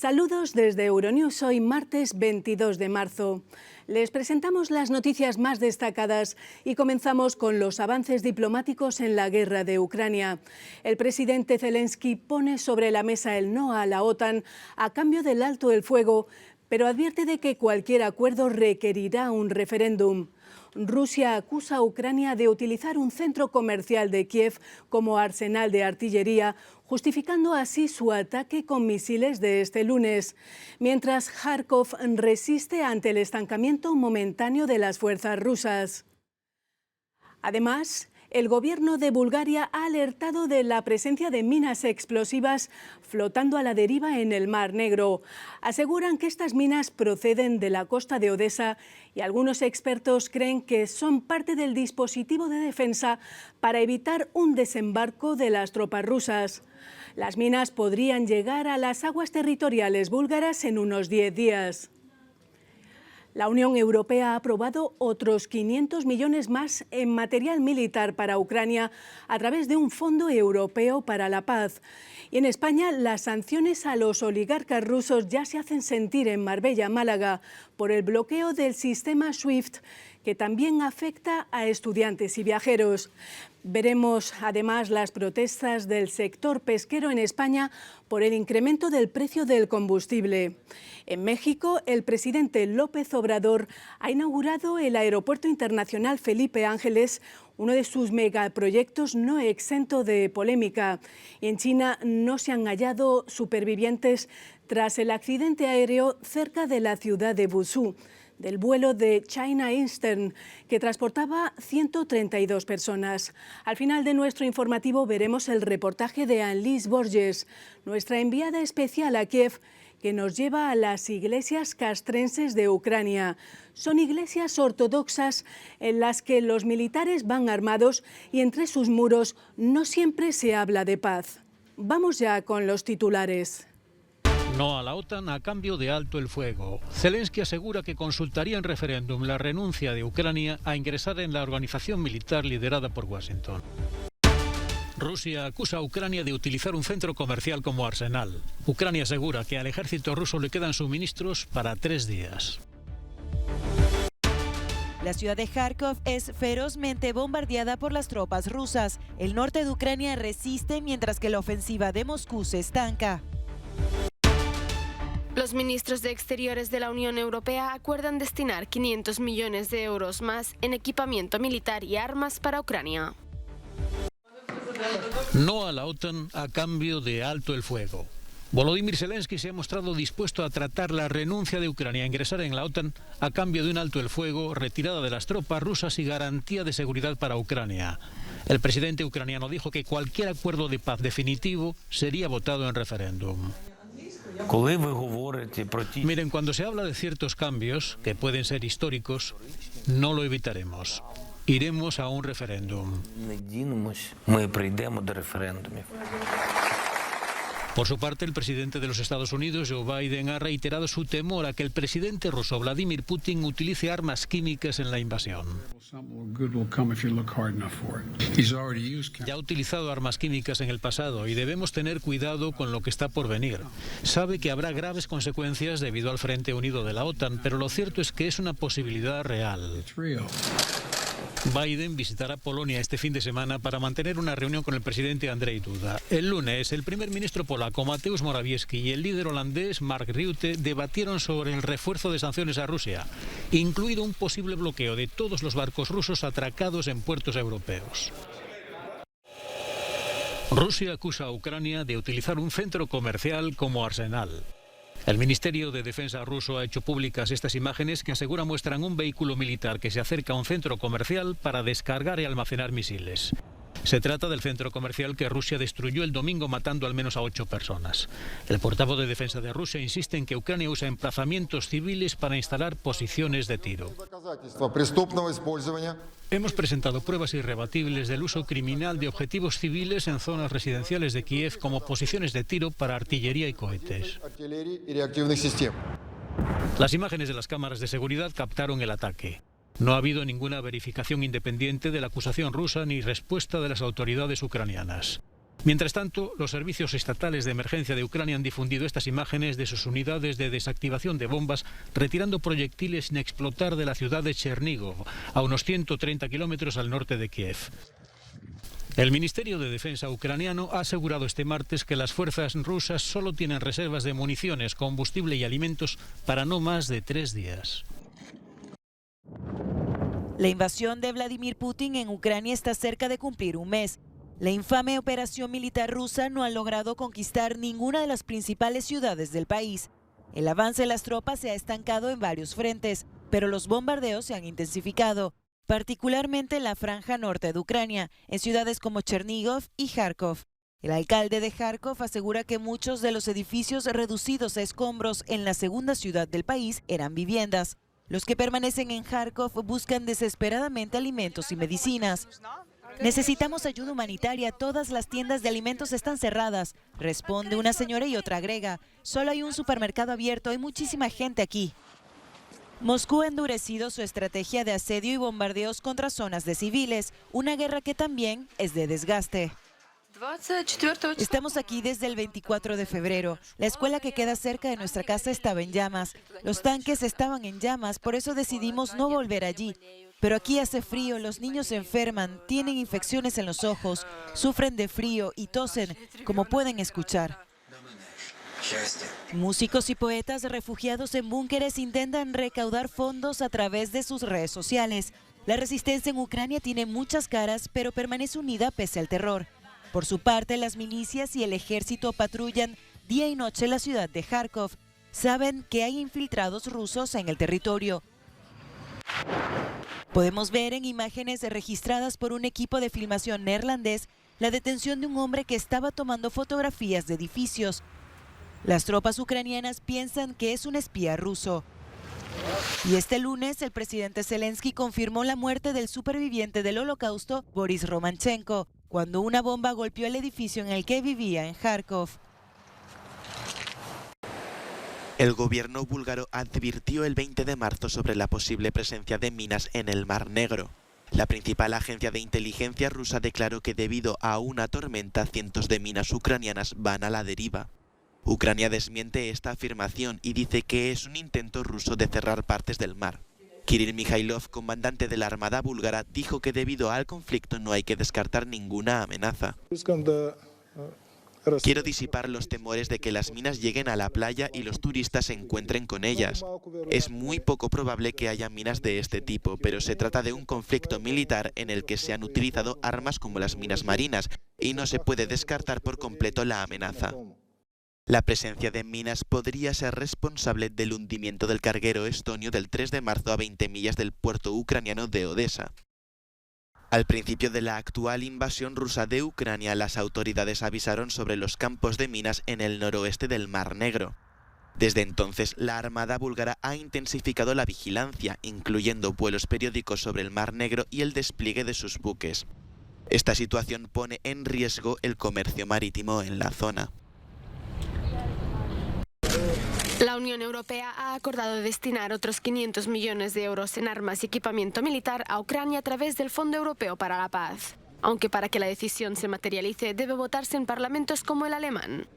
Saludos desde Euronews, hoy martes 22 de marzo. Les presentamos las noticias más destacadas y comenzamos con los avances diplomáticos en la guerra de Ucrania. El presidente Zelensky pone sobre la mesa el no a la OTAN a cambio del alto el fuego, pero advierte de que cualquier acuerdo requerirá un referéndum. Rusia acusa a Ucrania de utilizar un centro comercial de Kiev como arsenal de artillería, justificando así su ataque con misiles de este lunes, mientras Kharkov resiste ante el estancamiento momentáneo de las fuerzas rusas. Además, el gobierno de Bulgaria ha alertado de la presencia de minas explosivas flotando a la deriva en el Mar Negro. Aseguran que estas minas proceden de la costa de Odesa y algunos expertos creen que son parte del dispositivo de defensa para evitar un desembarco de las tropas rusas. Las minas podrían llegar a las aguas territoriales búlgaras en unos 10 días. La Unión Europea ha aprobado otros 500 millones más en material militar para Ucrania a través de un Fondo Europeo para la Paz. Y en España, las sanciones a los oligarcas rusos ya se hacen sentir en Marbella, Málaga, por el bloqueo del sistema SWIFT, que también afecta a estudiantes y viajeros. Veremos además las protestas del sector pesquero en España por el incremento del precio del combustible. En México, el presidente López Obrador ha inaugurado el Aeropuerto Internacional Felipe Ángeles, uno de sus megaproyectos no exento de polémica. Y en China no se han hallado supervivientes tras el accidente aéreo cerca de la ciudad de Wuzhou del vuelo de China Eastern, que transportaba 132 personas. Al final de nuestro informativo veremos el reportaje de Annelise Borges, nuestra enviada especial a Kiev, que nos lleva a las iglesias castrenses de Ucrania. Son iglesias ortodoxas en las que los militares van armados y entre sus muros no siempre se habla de paz. Vamos ya con los titulares. No a la OTAN a cambio de alto el fuego. Zelensky asegura que consultaría en referéndum la renuncia de Ucrania a ingresar en la organización militar liderada por Washington. Rusia acusa a Ucrania de utilizar un centro comercial como arsenal. Ucrania asegura que al ejército ruso le quedan suministros para 3 días. La ciudad de Kharkov es ferozmente bombardeada por las tropas rusas. El norte de Ucrania resiste mientras que la ofensiva de Moscú se estanca. Los ministros de Exteriores de la Unión Europea acuerdan destinar 500 millones de euros más en equipamiento militar y armas para Ucrania. No a la OTAN a cambio de alto el fuego. Volodymyr Zelensky se ha mostrado dispuesto a tratar la renuncia de Ucrania a ingresar en la OTAN a cambio de un alto el fuego, retirada de las tropas rusas y garantía de seguridad para Ucrania. El presidente ucraniano dijo que cualquier acuerdo de paz definitivo sería votado en referéndum. Miren, cuando se habla de ciertos cambios, que pueden ser históricos, no lo evitaremos. Iremos a un referéndum. Por su parte, el presidente de los Estados Unidos, Joe Biden, ha reiterado su temor a que el presidente ruso, Vladimir Putin, utilice armas químicas en la invasión. Ya ha utilizado armas químicas en el pasado y debemos tener cuidado con lo que está por venir. Sabe que habrá graves consecuencias debido al Frente Unido de la OTAN, pero lo cierto es que es una posibilidad real. Biden visitará Polonia este fin de semana para mantener una reunión con el presidente Andrzej Duda. El lunes, el primer ministro polaco Mateusz Morawiecki y el líder holandés Mark Rutte debatieron sobre el refuerzo de sanciones a Rusia, incluido un posible bloqueo de todos los barcos rusos atracados en puertos europeos. Rusia acusa a Ucrania de utilizar un centro comercial como arsenal. El Ministerio de Defensa ruso ha hecho públicas estas imágenes que asegura muestran un vehículo militar que se acerca a un centro comercial para descargar y almacenar misiles. Se trata del centro comercial que Rusia destruyó el domingo matando al menos a 8 personas. El portavoz de Defensa de Rusia insiste en que Ucrania usa emplazamientos civiles para instalar posiciones de tiro. Hemos presentado pruebas irrebatibles del uso criminal de objetivos civiles en zonas residenciales de Kiev como posiciones de tiro para artillería y cohetes. Las imágenes de las cámaras de seguridad captaron el ataque. No ha habido ninguna verificación independiente de la acusación rusa ni respuesta de las autoridades ucranianas. Mientras tanto, los servicios estatales de emergencia de Ucrania han difundido estas imágenes de sus unidades de desactivación de bombas retirando proyectiles sin explotar de la ciudad de Chernígov, a unos 130 kilómetros al norte de Kiev. El Ministerio de Defensa ucraniano ha asegurado este martes que las fuerzas rusas solo tienen reservas de municiones, combustible y alimentos para no más de 3 días. La invasión de Vladimir Putin en Ucrania está cerca de cumplir un mes. La infame operación militar rusa no ha logrado conquistar ninguna de las principales ciudades del país. El avance de las tropas se ha estancado en varios frentes, pero los bombardeos se han intensificado, particularmente en la franja norte de Ucrania, en ciudades como Chernígov y Kharkov. El alcalde de Kharkov asegura que muchos de los edificios reducidos a escombros en la segunda ciudad del país eran viviendas. Los que permanecen en Kharkov buscan desesperadamente alimentos y medicinas. Necesitamos ayuda humanitaria, todas las tiendas de alimentos están cerradas, responde una señora y otra agrega. Solo hay un supermercado abierto, hay muchísima gente aquí. Moscú ha endurecido su estrategia de asedio y bombardeos contra zonas de civiles, una guerra que también es de desgaste. Estamos aquí desde el 24 de febrero. La escuela que queda cerca de nuestra casa estaba en llamas. Los tanques estaban en llamas, por eso decidimos no volver allí. Pero aquí hace frío, los niños se enferman, tienen infecciones en los ojos, sufren de frío y tosen, como pueden escuchar. Músicos y poetas refugiados en búnkeres intentan recaudar fondos a través de sus redes sociales. La resistencia en Ucrania tiene muchas caras, pero permanece unida pese al terror. Por su parte, las milicias y el ejército patrullan día y noche la ciudad de Kharkov. Saben que hay infiltrados rusos en el territorio. Podemos ver en imágenes registradas por un equipo de filmación neerlandés la detención de un hombre que estaba tomando fotografías de edificios. Las tropas ucranianas piensan que es un espía ruso. Y este lunes el presidente Zelensky confirmó la muerte del superviviente del Holocausto, Boris Romanchenko, cuando una bomba golpeó el edificio en el que vivía en Kharkov. El gobierno búlgaro advirtió el 20 de marzo sobre la posible presencia de minas en el Mar Negro. La principal agencia de inteligencia rusa declaró que debido a una tormenta, cientos de minas ucranianas van a la deriva. Ucrania desmiente esta afirmación y dice que es un intento ruso de cerrar partes del mar. Kirill Mikhailov, comandante de la Armada búlgara, dijo que debido al conflicto no hay que descartar ninguna amenaza. Quiero disipar los temores de que las minas lleguen a la playa y los turistas se encuentren con ellas. Es muy poco probable que haya minas de este tipo, pero se trata de un conflicto militar en el que se han utilizado armas como las minas marinas y no se puede descartar por completo la amenaza. La presencia de minas podría ser responsable del hundimiento del carguero estonio del 3 de marzo a 20 millas del puerto ucraniano de Odesa. Al principio de la actual invasión rusa de Ucrania, las autoridades avisaron sobre los campos de minas en el noroeste del Mar Negro. Desde entonces, la Armada búlgara ha intensificado la vigilancia, incluyendo vuelos periódicos sobre el Mar Negro y el despliegue de sus buques. Esta situación pone en riesgo el comercio marítimo en la zona. La Unión Europea ha acordado destinar otros 500 millones de euros en armas y equipamiento militar a Ucrania a través del Fondo Europeo para la Paz. Aunque para que la decisión se materialice debe votarse en parlamentos como el alemán.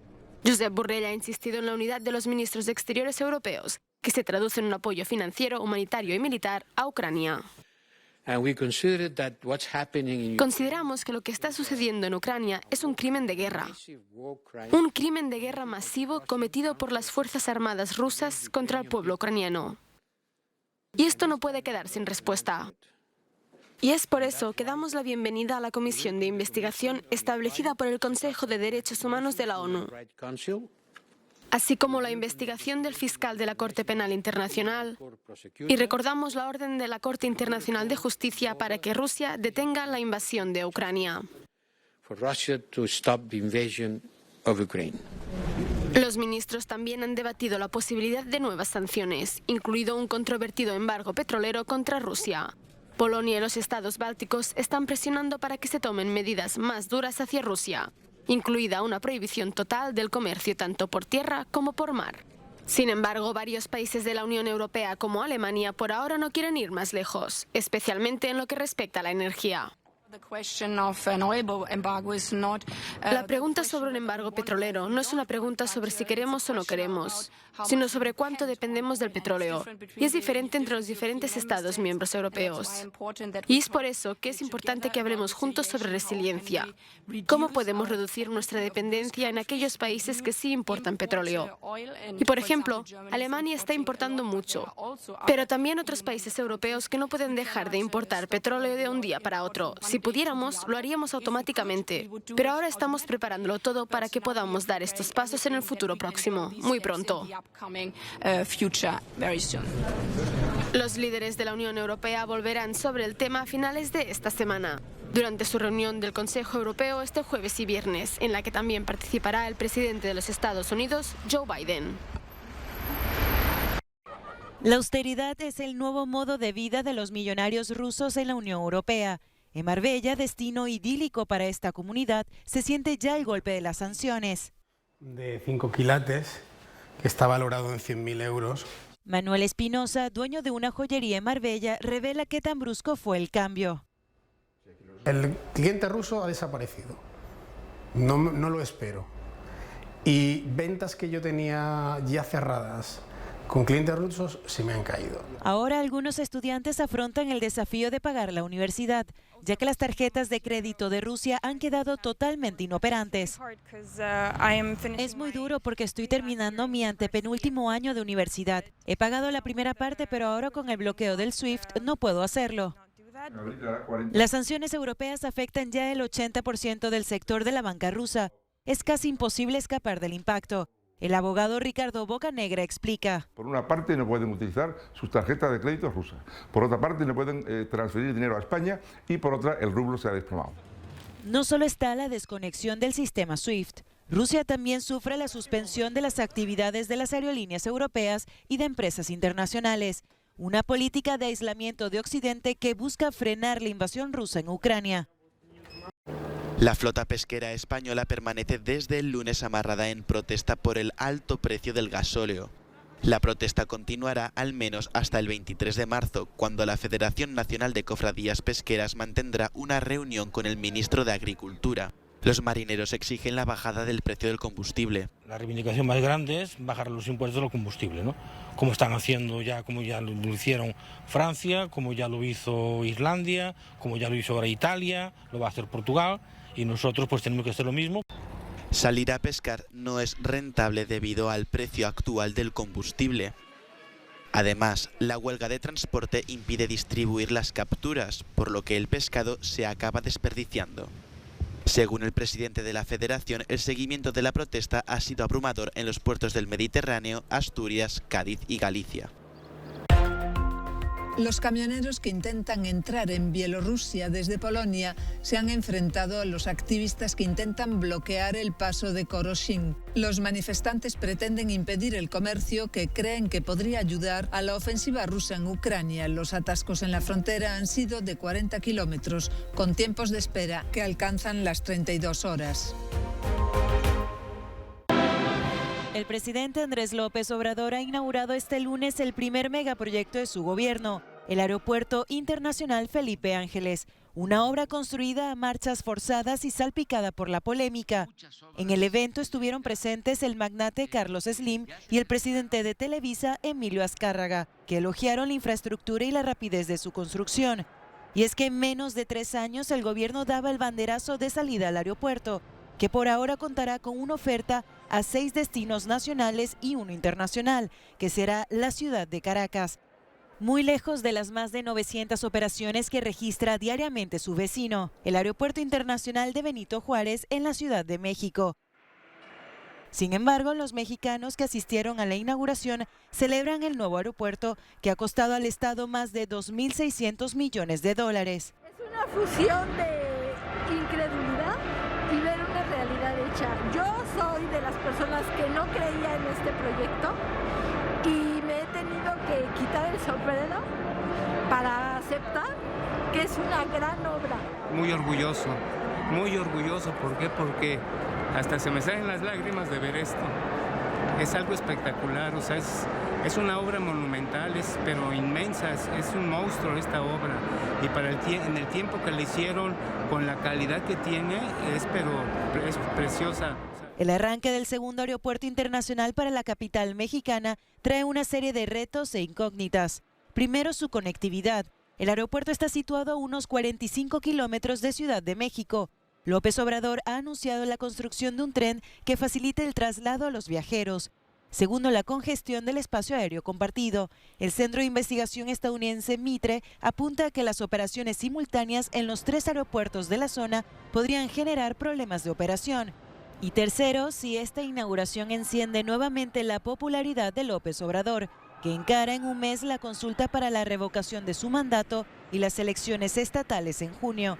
Josep Borrell ha insistido en la unidad de los ministros de Exteriores europeos, que se traduce en un apoyo financiero, humanitario y militar a Ucrania. Consideramos que lo que está sucediendo en Ucrania es un crimen de guerra. Un crimen de guerra masivo cometido por las Fuerzas Armadas rusas contra el pueblo ucraniano. Y esto no puede quedar sin respuesta. Y es por eso que damos la bienvenida a la comisión de investigación establecida por el Consejo de Derechos Humanos de la ONU, así como la investigación del fiscal de la Corte Penal Internacional, y recordamos la orden de la Corte Internacional de Justicia para que Rusia detenga la invasión de Ucrania. Los ministros también han debatido la posibilidad de nuevas sanciones, incluido un controvertido embargo petrolero contra Rusia. Polonia y los estados bálticos están presionando para que se tomen medidas más duras hacia Rusia, incluida una prohibición total del comercio tanto por tierra como por mar. Sin embargo, varios países de la Unión Europea como Alemania por ahora no quieren ir más lejos, especialmente en lo que respecta a la energía. La pregunta sobre un embargo petrolero no es una pregunta sobre si queremos o no queremos, sino sobre cuánto dependemos del petróleo. Y es diferente entre los diferentes Estados miembros europeos. Y es por eso que es importante que hablemos juntos sobre resiliencia. ¿Cómo podemos reducir nuestra dependencia en aquellos países que sí importan petróleo? Y, por ejemplo, Alemania está importando mucho, pero también otros países europeos que no pueden dejar de importar petróleo de un día para otro. Si pudiéramos, lo haríamos automáticamente, pero ahora estamos preparándolo todo para que podamos dar estos pasos en el futuro próximo, muy pronto. Los líderes de la Unión Europea volverán sobre el tema a finales de esta semana, durante su reunión del Consejo Europeo este jueves y viernes, en la que también participará el presidente de los Estados Unidos, Joe Biden. La austeridad es el nuevo modo de vida de los millonarios rusos en la Unión Europea. En Marbella, destino idílico para esta comunidad, se siente ya el golpe de las sanciones. De 5 quilates, que está valorado en 100.000 euros. Manuel Espinosa, dueño de una joyería en Marbella, revela qué tan brusco fue el cambio. El cliente ruso ha desaparecido. No lo espero. Y ventas que yo tenía ya cerradas con clientes rusos se me han caído. Ahora algunos estudiantes afrontan el desafío de pagar la universidad, ya que las tarjetas de crédito de Rusia han quedado totalmente inoperantes. Es muy duro porque estoy terminando mi antepenúltimo año de universidad. He pagado la primera parte, pero ahora con el bloqueo del SWIFT no puedo hacerlo. Las sanciones europeas afectan ya el 80% del sector de la banca rusa. Es casi imposible escapar del impacto. El abogado Ricardo Bocanegra explica. Por una parte no pueden utilizar sus tarjetas de crédito rusas, por otra parte no pueden transferir dinero a España y por otra el rublo se ha desplomado. No solo está la desconexión del sistema SWIFT, Rusia también sufre la suspensión de las actividades de las aerolíneas europeas y de empresas internacionales, una política de aislamiento de Occidente que busca frenar la invasión rusa en Ucrania. La flota pesquera española permanece desde el lunes amarrada en protesta por el alto precio del gasóleo. La protesta continuará al menos hasta el 23 de marzo, cuando la Federación Nacional de Cofradías Pesqueras mantendrá una reunión con el ministro de Agricultura. Los marineros exigen la bajada del precio del combustible. La reivindicación más grande es bajar los impuestos al combustible, ¿no? Como están haciendo ya, como ya lo hicieron Francia, como ya lo hizo Islandia, como ya lo hizo ahora Italia, lo va a hacer Portugal. Y nosotros pues tenemos que hacer lo mismo. Salir a pescar no es rentable debido al precio actual del combustible. Además, la huelga de transporte impide distribuir las capturas, por lo que el pescado se acaba desperdiciando. Según el presidente de la Federación, el seguimiento de la protesta ha sido abrumador en los puertos del Mediterráneo, Asturias, Cádiz y Galicia. Los camioneros que intentan entrar en Bielorrusia desde Polonia se han enfrentado a los activistas que intentan bloquear el paso de Koroshin. Los manifestantes pretenden impedir el comercio que creen que podría ayudar a la ofensiva rusa en Ucrania. Los atascos en la frontera han sido de 40 kilómetros, con tiempos de espera que alcanzan las 32 horas. El presidente Andrés López Obrador ha inaugurado este lunes el primer megaproyecto de su gobierno, el Aeropuerto Internacional Felipe Ángeles, una obra construida a marchas forzadas y salpicada por la polémica. En el evento estuvieron presentes el magnate Carlos Slim y el presidente de Televisa, Emilio Azcárraga, que elogiaron la infraestructura y la rapidez de su construcción. Y es que en menos de 3 años el gobierno daba el banderazo de salida al aeropuerto, que por ahora contará con una oferta a 6 destinos nacionales y uno internacional, que será la ciudad de Caracas. Muy lejos de las más de 900 operaciones que registra diariamente su vecino, el Aeropuerto Internacional de Benito Juárez en la Ciudad de México. Sin embargo, los mexicanos que asistieron a la inauguración celebran el nuevo aeropuerto que ha costado al Estado más de 2.600 millones de dólares. Es una fusión de incredulidad y ver una realidad hecha. Yo soy de las personas que no creía en este proyecto y me he tenido que quitar el sombrero para aceptar que es una gran obra. Muy orgulloso, ¿por qué? Porque hasta se me salen las lágrimas de ver esto. Es algo espectacular, o sea, es una obra monumental, pero inmensa, es un monstruo esta obra. y en el tiempo que le hicieron, con la calidad que tiene, es preciosa. El arranque del segundo aeropuerto internacional para la capital mexicana trae una serie de retos e incógnitas. Primero, su conectividad. El aeropuerto está situado a unos 45 kilómetros de Ciudad de México. López Obrador ha anunciado la construcción de un tren que facilite el traslado a los viajeros. Segundo, la congestión del espacio aéreo compartido. El Centro de Investigación estadounidense Mitre apunta a que las operaciones simultáneas en los 3 aeropuertos de la zona podrían generar problemas de operación. Y tercero, si esta inauguración enciende nuevamente la popularidad de López Obrador, que encara en un mes la consulta para la revocación de su mandato y las elecciones estatales en junio.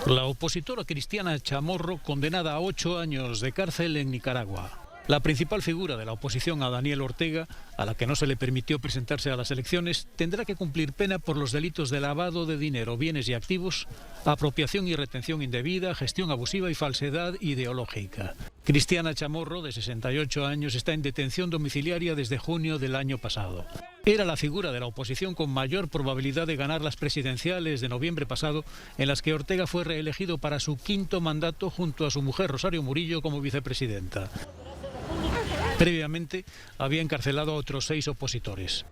La opositora Cristiana Chamorro, condenada a 8 años de cárcel en Nicaragua. La principal figura de la oposición a Daniel Ortega, a la que no se le permitió presentarse a las elecciones, tendrá que cumplir pena por los delitos de lavado de dinero, bienes y activos, apropiación y retención indebida, gestión abusiva y falsedad ideológica. Cristiana Chamorro, de 68 años, está en detención domiciliaria desde junio del año pasado. Era la figura de la oposición con mayor probabilidad de ganar las presidenciales de noviembre pasado, en las que Ortega fue reelegido para su 5º mandato junto a su mujer Rosario Murillo como vicepresidenta. Previamente había encarcelado a otros 6 opositores.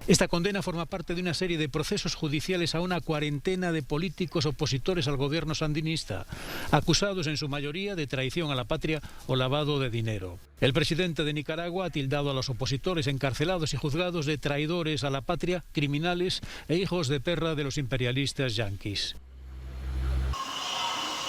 Esta condena forma parte de una serie de procesos judiciales a una cuarentena de políticos opositores al gobierno sandinista, acusados en su mayoría de traición a la patria o lavado de dinero. El presidente de Nicaragua ha tildado a los opositores encarcelados y juzgados de traidores a la patria, criminales e hijos de perra de los imperialistas yanquis.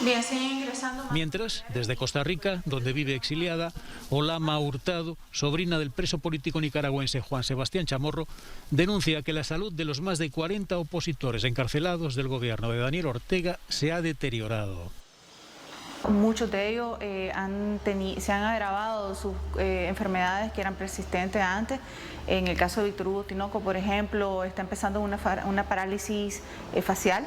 Bien, siguen ingresando. Mientras, desde Costa Rica, donde vive exiliada, Olama Hurtado, sobrina del preso político nicaragüense Juan Sebastián Chamorro, denuncia que la salud de los más de 40 opositores encarcelados del gobierno de Daniel Ortega se ha deteriorado. Muchos de ellos se han agravado sus enfermedades que eran persistentes antes. En el caso de Víctor Hugo Tinoco, por ejemplo, está empezando una parálisis facial.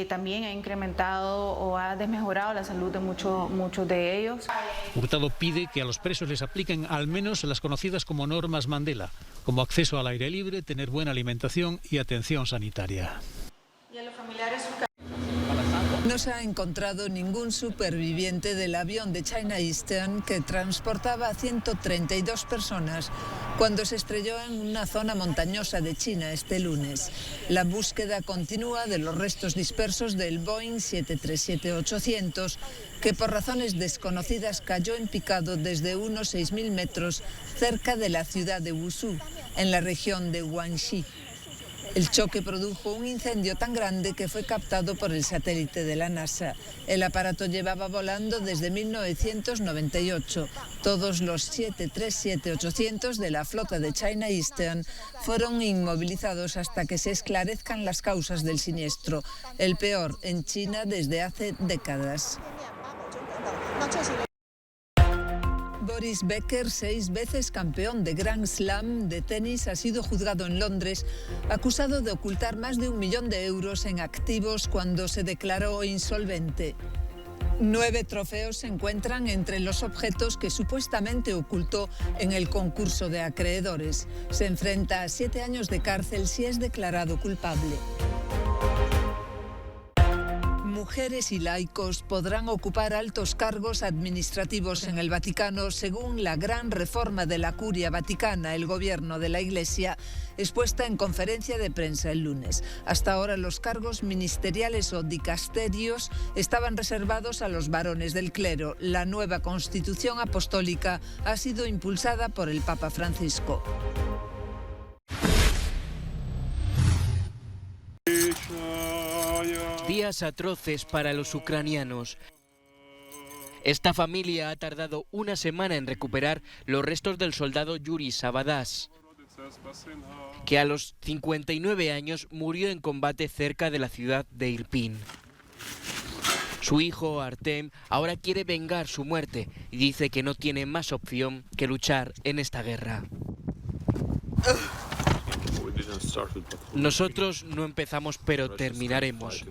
También ha incrementado o ha desmejorado la salud de muchos de ellos. Hurtado pide que a los presos les apliquen al menos las conocidas como normas Mandela, como acceso al aire libre, tener buena alimentación y atención sanitaria. Y a los familiares... No se ha encontrado ningún superviviente del avión de China Eastern que transportaba a 132 personas cuando se estrelló en una zona montañosa de China este lunes. La búsqueda continúa de los restos dispersos del Boeing 737-800, que por razones desconocidas cayó en picado desde unos 6.000 metros cerca de la ciudad de Wuzhou, en la región de Guangxi. El choque produjo un incendio tan grande que fue captado por el satélite de la NASA. El aparato llevaba volando desde 1998. Todos los 737-800 de la flota de China Eastern fueron inmovilizados hasta que se esclarezcan las causas del siniestro, el peor en China desde hace décadas. Boris Becker, 6 veces campeón de Grand Slam de tenis, ha sido juzgado en Londres, acusado de ocultar más de 1 millón de euros en activos cuando se declaró insolvente. 9 trofeos se encuentran entre los objetos que supuestamente ocultó en el concurso de acreedores. Se enfrenta a 7 años de cárcel si es declarado culpable. Mujeres y laicos podrán ocupar altos cargos administrativos en el Vaticano según la gran reforma de la Curia Vaticana, el gobierno de la Iglesia, expuesta en conferencia de prensa el lunes. Hasta ahora los cargos ministeriales o dicasterios estaban reservados a los varones del clero. La nueva constitución apostólica ha sido impulsada por el Papa Francisco. Días atroces para los ucranianos. Esta familia ha tardado una semana en recuperar los restos del soldado Yuri Savadas, que a los 59 años murió en combate cerca de la ciudad de Irpin. Su hijo, Artem, ahora quiere vengar su muerte y dice que no tiene más opción que luchar en esta guerra. Nosotros no empezamos, pero terminaremos.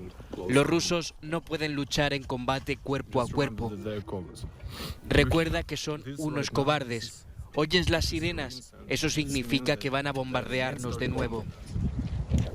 Los rusos no pueden luchar en combate cuerpo a cuerpo. Recuerda que son unos cobardes. ¿Oyes las sirenas? Eso significa que van a bombardearnos de nuevo.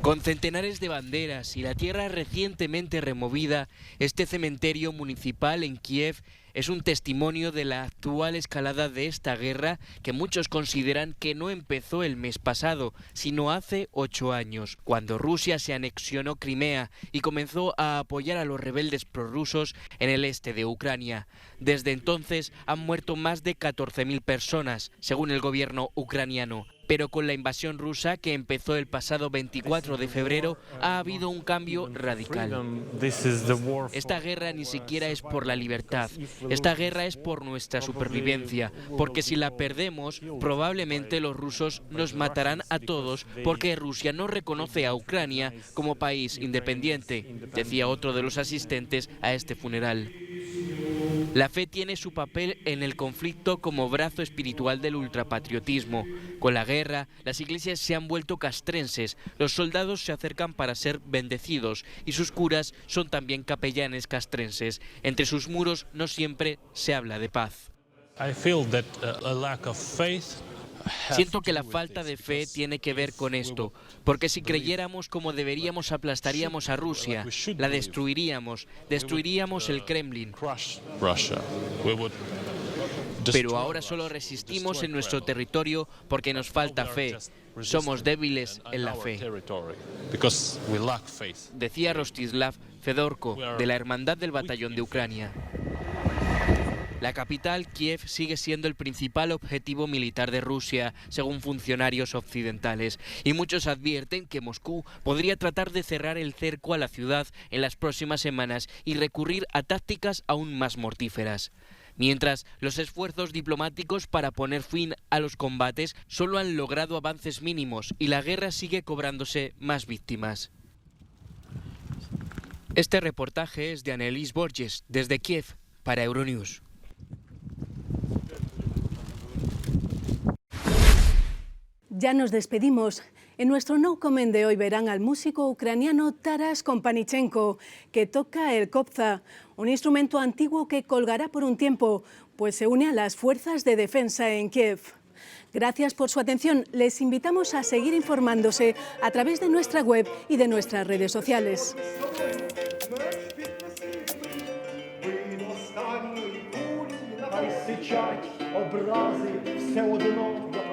Con centenares de banderas y la tierra recientemente removida, este cementerio municipal en Kiev es un testimonio de la actual escalada de esta guerra que muchos consideran que no empezó el mes pasado, sino hace 8 años, cuando Rusia se anexionó Crimea y comenzó a apoyar a los rebeldes prorrusos en el este de Ucrania. Desde entonces han muerto más de 14.000 personas, según el gobierno ucraniano. Pero con la invasión rusa, que empezó el pasado 24 de febrero, ha habido un cambio radical. Esta guerra ni siquiera es por la libertad, esta guerra es por nuestra supervivencia, porque si la perdemos, probablemente los rusos nos matarán a todos, porque Rusia no reconoce a Ucrania como país independiente, decía otro de los asistentes a este funeral. La fe tiene su papel en el conflicto como brazo espiritual del ultrapatriotismo. Con la guerra, las iglesias se han vuelto castrenses, los soldados se acercan para ser bendecidos y sus curas son también capellanes castrenses. Entre sus muros no siempre se habla de paz. Siento que la falta de fe tiene que ver con esto, porque si creyéramos como deberíamos aplastaríamos a Rusia, la destruiríamos el Kremlin. Pero ahora solo resistimos en nuestro territorio porque nos falta fe. Somos débiles en la fe. Decía Rostislav Fedorko, de la Hermandad del Batallón de Ucrania. La capital, Kiev, sigue siendo el principal objetivo militar de Rusia, según funcionarios occidentales, y muchos advierten que Moscú podría tratar de cerrar el cerco a la ciudad en las próximas semanas y recurrir a tácticas aún más mortíferas. Mientras, los esfuerzos diplomáticos para poner fin a los combates solo han logrado avances mínimos y la guerra sigue cobrándose más víctimas. Este reportaje es de Annelies Borges, desde Kiev, para Euronews. Ya nos despedimos. En nuestro No Comment de hoy verán al músico ucraniano Taras Kompanichenko, que toca el kobza, un instrumento antiguo que colgará por un tiempo, pues se une a las fuerzas de defensa en Kiev. Gracias por su atención. Les invitamos a seguir informándose a través de nuestra web y de nuestras redes sociales. Образи все одно.